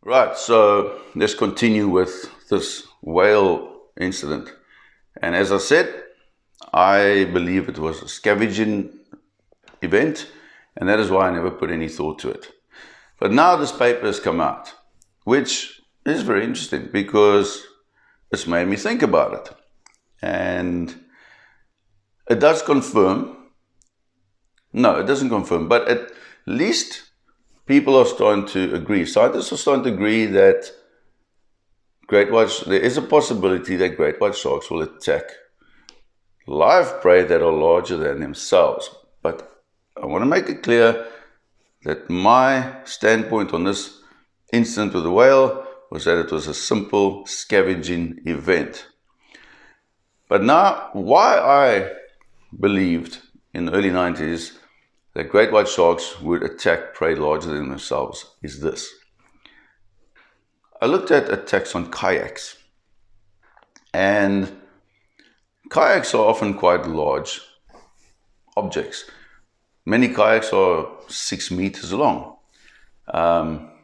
Right, so let's continue with this whale incident. And as I said, I believe it was a scavenging event, and that is why I never put any thought to it. But now this paper has come out, which is very interesting because it's made me think about it. And it does confirm, no, it doesn't confirm, but at least people are starting to agree. Scientists are starting to agree that there is a possibility that great white sharks will attack live prey that are larger than themselves. But I want to make it clear that my standpoint on this incident with the whale was that it was a simple scavenging event. But now, why I believed in the early 90s that great white sharks would attack prey larger than themselves is this. I looked at attacks on kayaks, and kayaks are often quite large objects. Many kayaks are 6 meters long.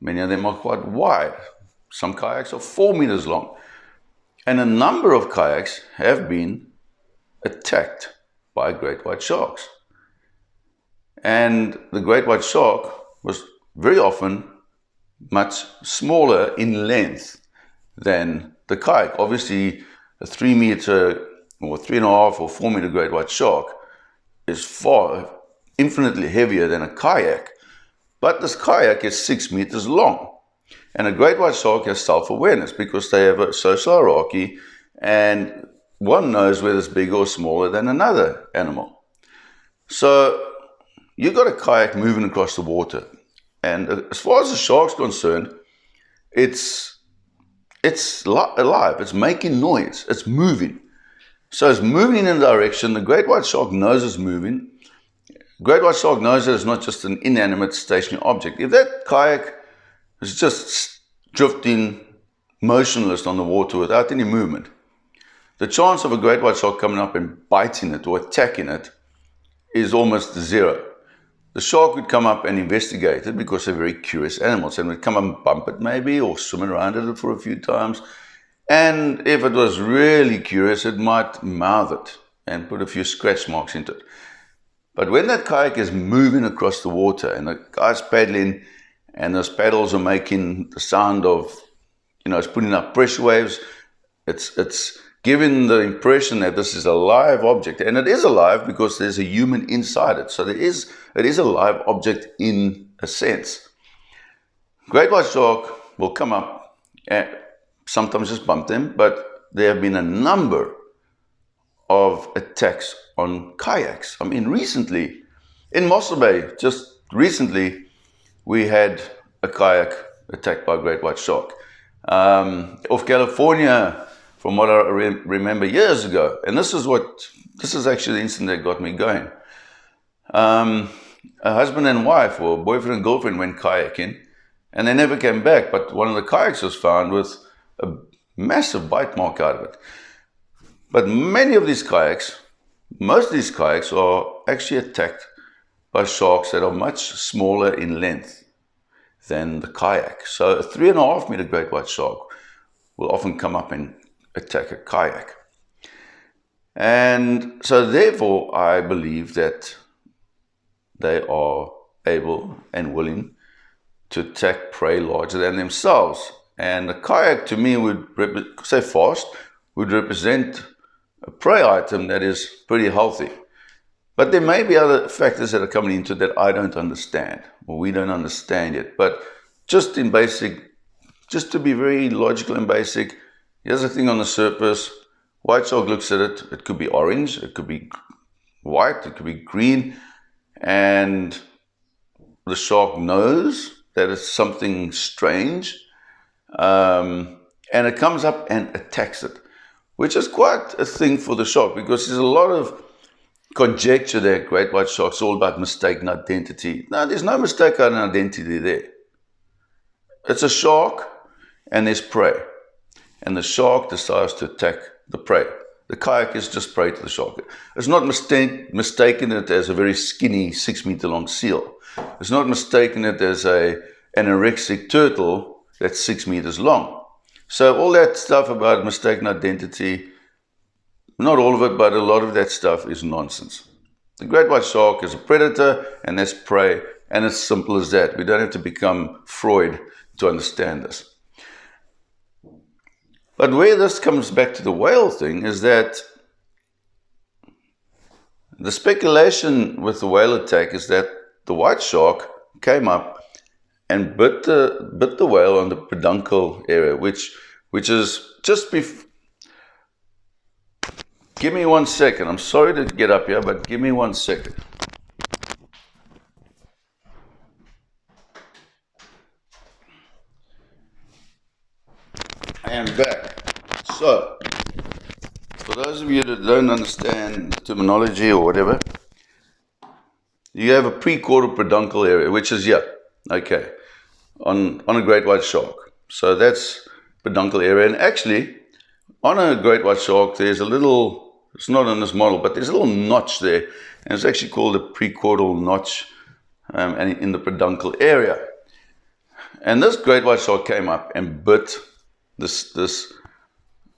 Many of them are quite wide. Some kayaks are 4 meters long. And a number of kayaks have been attacked by great white sharks. And the great white shark was very often much smaller in length than the kayak. Obviously, a 3 meter or 3.5 or 4 meter great white shark is infinitely heavier than a kayak. But this kayak is 6 meters long. And a great white shark has self-awareness because they have a social hierarchy, and one knows whether it's bigger or smaller than another animal. So you've got a kayak moving across the water. And as far as the shark's concerned, it's alive, it's making noise, it's moving. So it's moving in a direction. The great white shark knows it's moving. Great white shark knows that it's not just an inanimate stationary object. If that kayak is just drifting motionless on the water without any movement, the chance of a great white shark coming up and biting it or attacking it is almost zero. The shark would come up and investigate it because they're very curious animals, and would come and bump it maybe, or swim around it for a few times. And if it was really curious, it might mouth it and put a few scratch marks into it. But when that kayak is moving across the water and the guy's paddling and those paddles are making the sound of, it's putting up pressure waves, it's giving the impression that this is a live object. And it is alive because there's a human inside it. So it is a live object in a sense. Great white shark will come up and sometimes just bump them, but there have been a number of attacks on kayaks. I mean, recently, in Mossel Bay, just recently, we had a kayak attacked by a great white shark. Off California, from what I remember years ago, and this is actually the incident that got me going. A husband and wife, or boyfriend and girlfriend, went kayaking, and they never came back, but one of the kayaks was found with a massive bite mark out of it. But most of these kayaks are actually attacked by sharks that are much smaller in length than the kayak. So a 3.5 meter great white shark will often come up and attack a kayak. And so therefore, I believe that they are able and willing to attack prey larger than themselves. And a kayak, to me, would represent a prey item that is pretty healthy. But there may be other factors that are coming into that I don't understand, or we don't understand yet. But just to be very logical and basic, here's the thing on the surface. White shark looks at it. It could be orange, it could be white, it could be green. And the shark knows that it's something strange. And it comes up and attacks it, which is quite a thing for the shark, because there's a lot of conjecture that great white sharks are all about mistaken identity. No, there's no mistaken identity there. It's a shark and there's prey. And the shark decides to attack the prey. The kayak is just prey to the shark. It's not mistaking it as a very skinny 6 meter long seal. It's not mistaking it as an anorexic turtle that's 6 meters long. So all that stuff about mistaken identity, not all of it, but a lot of that stuff is nonsense. The great white shark is a predator and that's prey, and it's simple as that. We don't have to become Freud to understand this. But where this comes back to the whale thing is that the speculation with the whale attack is that the white shark came up and bit the whale on the peduncle area, which is just before. Give me 1 second. I'm sorry to get up here, but give me 1 second. I am back. So, for those of you that don't understand terminology or whatever, you have a precaudal peduncle area, which is here, okay, on a great white shark. So that's peduncle area. And actually, on a great white shark, there's a little, it's not on this model, but there's a little notch there. And it's actually called a precaudal notch and in the peduncle area. And this great white shark came up and bit this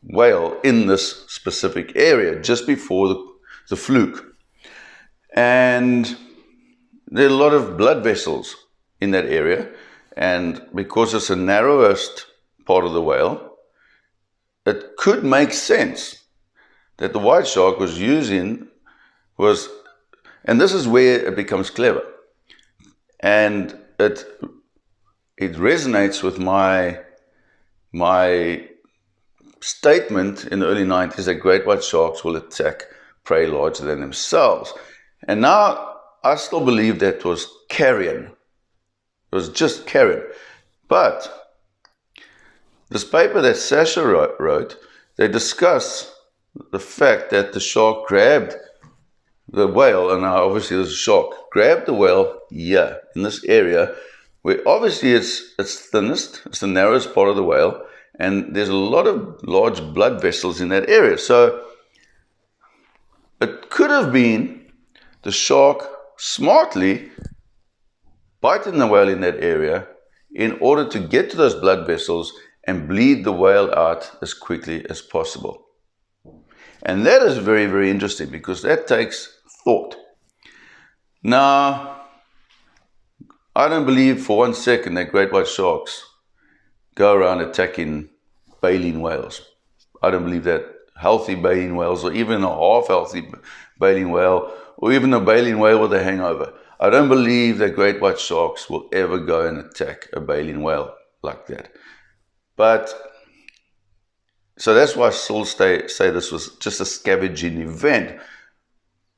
whale in this specific area just before the fluke. And there are a lot of blood vessels in that area. And because it's the narrowest part of the whale, it could make sense that the white shark was and this is where it becomes clever. And it resonates with my statement in the early 90s that great white sharks will attack prey larger than themselves. And now I still believe that was carrion. It was just carrion. But this paper that Sasha wrote, they discuss the fact that the shark grabbed the whale, and now obviously there's a shark, grabbed the whale here in this area where obviously it's thinnest, it's the narrowest part of the whale, and there's a lot of large blood vessels in that area. So it could have been the shark smartly biting the whale in that area in order to get to those blood vessels and bleed the whale out as quickly as possible. And that is very, very interesting because that takes thought. Now, I don't believe for 1 second that great white sharks go around attacking baleen whales. I don't believe that healthy baleen whales, or even a half-healthy baleen whale, or even a baleen whale with a hangover, I don't believe that great white sharks will ever go and attack a baleen whale like that. But, so that's why I still say this was just a scavenging event.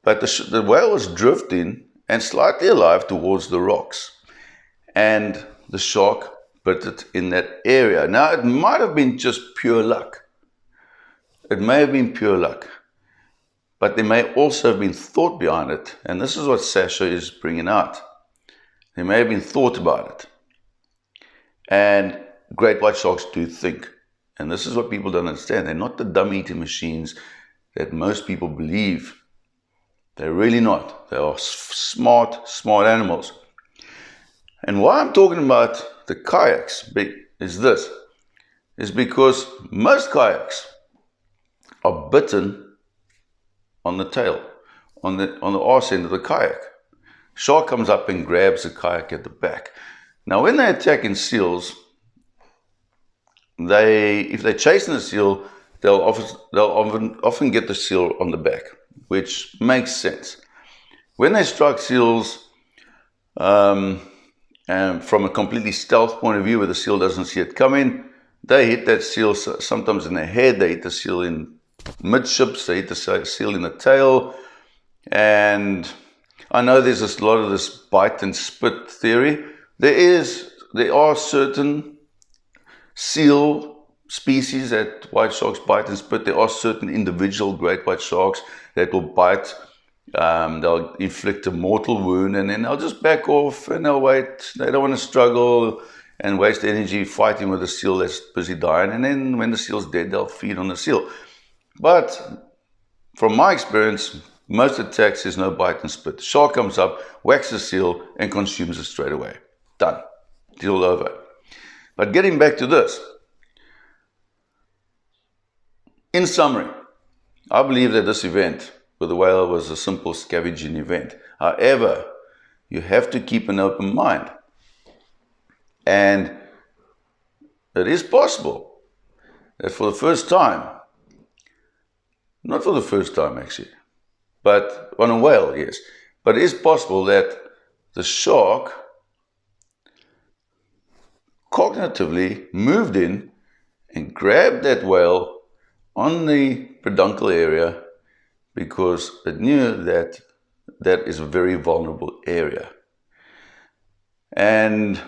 But the whale was drifting and slightly alive towards the rocks. And the shark bit it in that area. Now, it might have been just pure luck. It may have been pure luck. But there may also have been thought behind it. And this is what Sasha is bringing out. There may have been thought about it. And great white sharks do think. And this is what people don't understand. They're not the dumb eating machines that most people believe. They're really not. They are smart animals. And why I'm talking about the kayaks is because most kayaks are bitten on the tail, on the arse end of the kayak. Shark comes up and grabs the kayak at the back. Now, when they're attacking seals, if they're chasing the seal, they'll often get the seal on the back, which makes sense. When they strike seals, and from a completely stealth point of view, where the seal doesn't see it coming, they hit that seal sometimes in the head, they hit the seal in midships, they hit the seal in the tail. And I know there's a lot of this bite and spit theory. There are certain seal species that white sharks bite and spit. There are certain individual great white sharks that will bite. They'll inflict a mortal wound and then they'll just back off and they'll wait. They don't want to struggle and waste energy fighting with a seal that's busy dying. And then when the seal's dead, they'll feed on the seal. But from my experience, most attacks is no bite and spit. The shark comes up, whacks the seal and consumes it straight away. Done. Deal over. But getting back to this, in summary, I believe that this event with the whale was a simple scavenging event. However, you have to keep an open mind. And it is possible that for the first time, not for the first time actually, but on a whale, yes, but it is possible that the shark cognitively moved in and grabbed that whale on the peduncle area because it knew that that is a very vulnerable area. And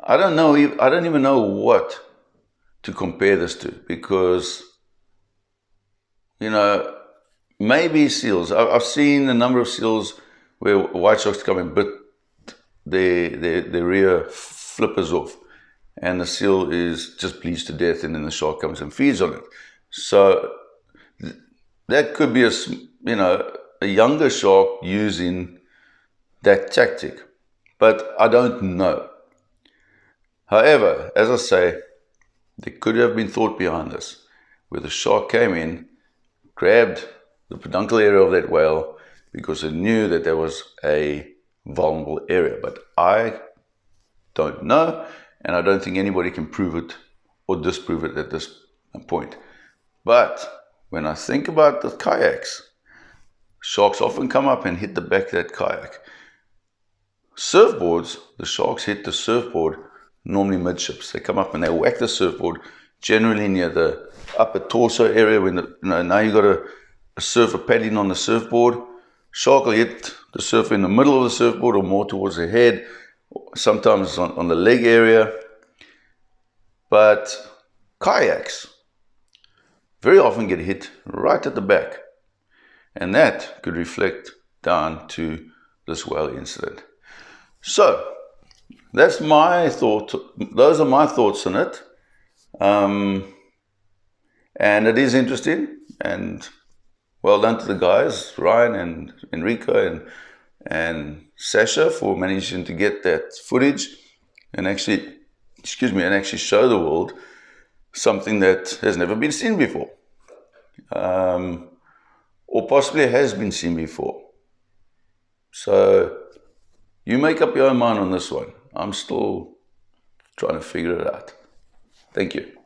I don't even know what to compare this to, because, you know, maybe seals. I've seen a number of seals where white sharks come and bit their rear flippers off, and the seal is just bleeds to death, and then the shark comes and feeds on it. So that could be a younger shark using that tactic, but I don't know. However, as I say, there could have been thought behind this, where the shark came in, grabbed the peduncle area of that whale because it knew that there was a vulnerable area. But I don't know, and I don't think anybody can prove it or disprove it at this point. But when I think about the kayaks, sharks often come up and hit the back of that kayak. Surfboards, the sharks hit the surfboard normally midships. They come up and they whack the surfboard, generally near the upper torso area. When now you got a surfer paddling on the surfboard, shark will hit the surfer in the middle of the surfboard or more towards the head, sometimes on the leg area. But kayaks very often get hit right at the back, and that could reflect down to this whale incident. So that's my thought. Those are my thoughts on it. And it is interesting, and well done to the guys, Ryan and Enrico and Sasha, for managing to get that footage and actually show the world something that has never been seen before, or possibly has been seen before. So you make up your own mind on this one. I'm still trying to figure it out. Thank you.